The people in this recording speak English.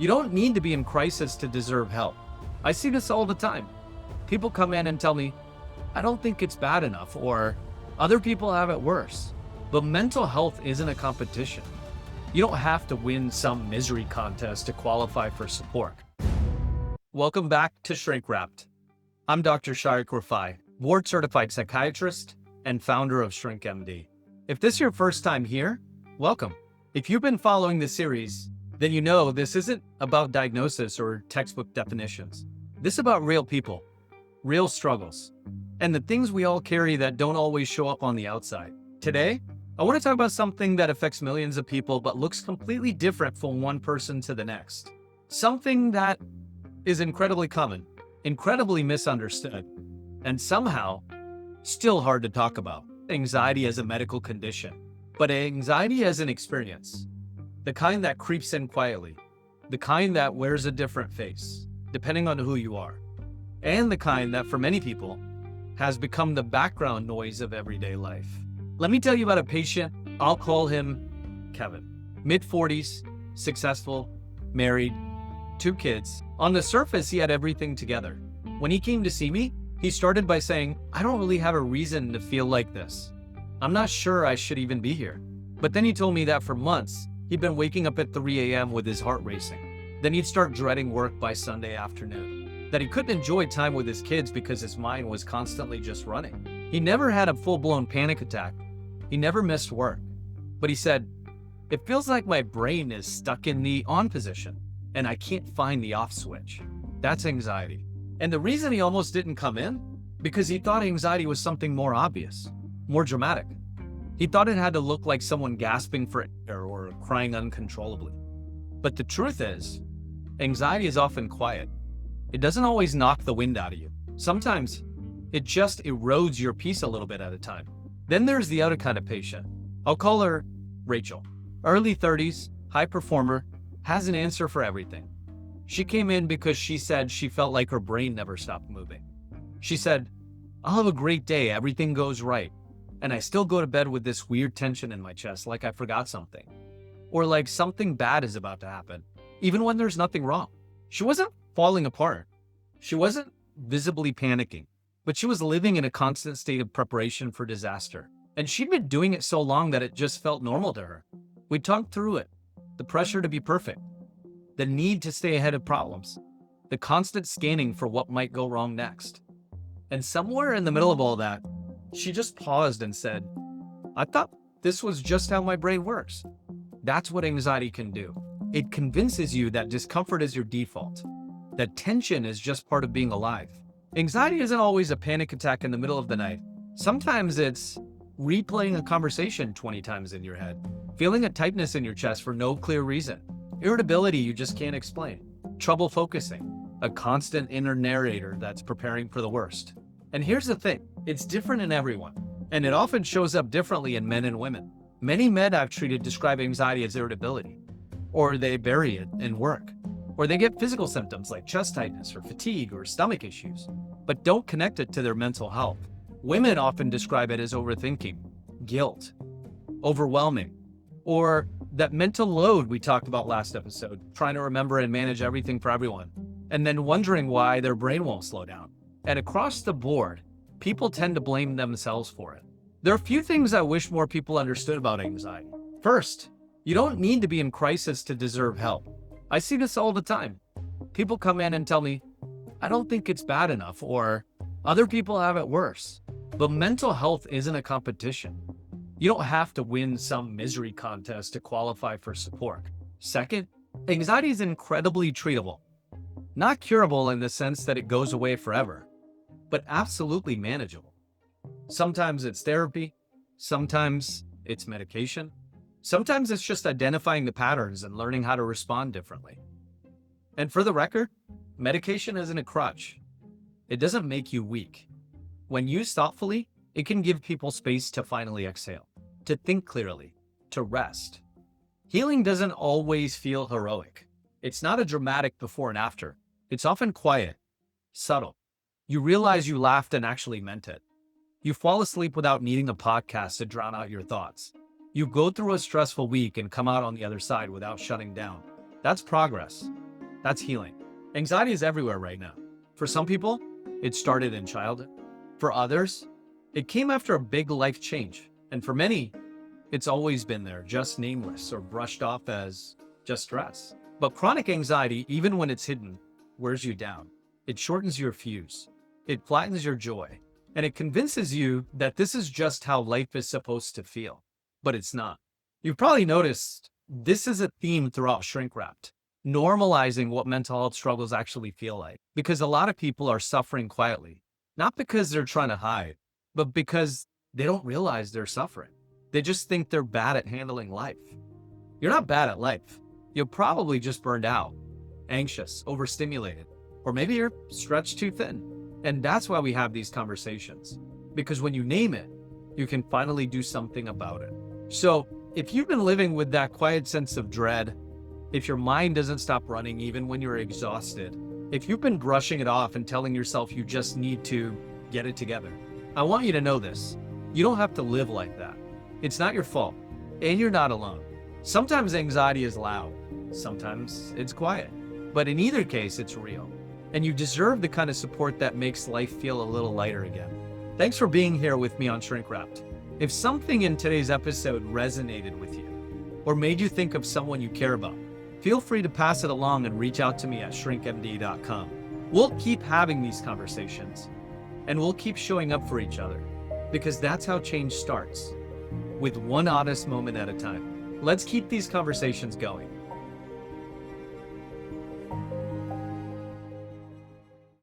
You don't need to be in crisis to deserve help. I see this all the time. People come in and tell me, I don't think it's bad enough, or other people have it worse. But mental health isn't a competition. You don't have to win some misery contest to qualify for support. Welcome back to Shrink Wrapped. I'm Dr. Shariq Refai, board-certified psychiatrist and founder of Shrink MD. If this is your first time here, welcome. If you've been following the series, then you know this isn't about diagnosis or textbook definitions. This is about real people, real struggles, and the things we all carry that don't always show up on the outside. Today, I want to talk about something that affects millions of people but looks completely different from one person to the next. Something that is incredibly common, incredibly misunderstood, and somehow still hard to talk about. Anxiety as a medical condition, but anxiety as an experience. The kind that creeps in quietly, the kind that wears a different face, depending on who you are, and the kind that for many people has become the background noise of everyday life. Let me tell you about a patient. I'll call him Kevin. Mid-40s, successful, married, 2 kids. On the surface, he had everything together. When he came to see me, he started by saying, I don't really have a reason to feel like this. I'm not sure I should even be here. But then he told me that for months, he'd been waking up at 3 a.m. with his heart racing. Then he'd start dreading work by Sunday afternoon. That he couldn't enjoy time with his kids because his mind was constantly just running. He never had a full-blown panic attack. He never missed work. But he said, it feels like my brain is stuck in the on position and I can't find the off switch. That's anxiety. And the reason he almost didn't come in, because he thought anxiety was something more obvious, more dramatic. He thought it had to look like someone gasping for air or crying uncontrollably. But the truth is, anxiety is often quiet. It doesn't always knock the wind out of you. Sometimes it just erodes your peace a little bit at a time. Then there's the other kind of patient. I'll call her Rachel. Early 30s, high performer, has an answer for everything. She came in because she said she felt like her brain never stopped moving. She said, I'll have a great day, everything goes right. And I still go to bed with this weird tension in my chest, like I forgot something. Or like something bad is about to happen, even when there's nothing wrong. She wasn't falling apart. She wasn't visibly panicking, but she was living in a constant state of preparation for disaster. And she'd been doing it so long that it just felt normal to her. We talked through it. The pressure to be perfect, the need to stay ahead of problems, the constant scanning for what might go wrong next. And somewhere in the middle of all that, she just paused and said, I thought this was just how my brain works. That's what anxiety can do. It convinces you that discomfort is your default, that tension is just part of being alive. Anxiety isn't always a panic attack in the middle of the night. Sometimes it's replaying a conversation 20 times in your head, feeling a tightness in your chest for no clear reason, irritability you just can't explain, trouble focusing, a constant inner narrator that's preparing for the worst. And here's the thing, it's different in everyone, and it often shows up differently in men and women. Many men I've treated describe anxiety as irritability, or they bury it in work, or they get physical symptoms like chest tightness or fatigue or stomach issues, but don't connect it to their mental health. Women often describe it as overthinking, guilt, overwhelming, or that mental load we talked about last episode, trying to remember and manage everything for everyone, and then wondering why their brain won't slow down. And across the board, people tend to blame themselves for it. There are a few things I wish more people understood about anxiety. First, you don't need to be in crisis to deserve help. I see this all the time. People come in and tell me, I don't think it's bad enough, or other people have it worse. But mental health isn't a competition. You don't have to win some misery contest to qualify for support. Second, anxiety is incredibly treatable. Not curable in the sense that it goes away forever, but absolutely manageable. Sometimes it's therapy, sometimes it's medication, sometimes it's just identifying the patterns and learning how to respond differently. And for the record, medication isn't a crutch. It doesn't make you weak. When used thoughtfully, it can give people space to finally exhale, to think clearly, to rest. Healing doesn't always feel heroic. It's not a dramatic before and after. It's often quiet, subtle. You realize you laughed and actually meant it. You fall asleep without needing a podcast to drown out your thoughts. You go through a stressful week and come out on the other side without shutting down. That's progress. That's healing. Anxiety is everywhere right now. For some people, it started in childhood. For others, it came after a big life change. And for many, it's always been there, just nameless or brushed off as just stress. But chronic anxiety, even when it's hidden, wears you down. It shortens your fuse. It flattens your joy. And it convinces you that this is just how life is supposed to feel. But it's not. You've probably noticed this is a theme throughout Shrink Wrapped, normalizing what mental health struggles actually feel like. Because a lot of people are suffering quietly, not because they're trying to hide, but because they don't realize they're suffering. They just think they're bad at handling life. You're not bad at life. You're probably just burned out, anxious, overstimulated, or maybe you're stretched too thin. And that's why we have these conversations. Because when you name it, you can finally do something about it. So if you've been living with that quiet sense of dread, if your mind doesn't stop running even when you're exhausted, if you've been brushing it off and telling yourself you just need to get it together, I want you to know this. You don't have to live like that. It's not your fault, and you're not alone. Sometimes anxiety is loud, sometimes it's quiet, but in either case, it's real. And you deserve the kind of support that makes life feel a little lighter again. Thanks for being here with me on Shrink Wrapped. If something in today's episode resonated with you, or made you think of someone you care about, feel free to pass it along and reach out to me at shrinkmd.com. We'll keep having these conversations, and we'll keep showing up for each other, because that's how change starts, with one honest moment at a time. Let's keep these conversations going.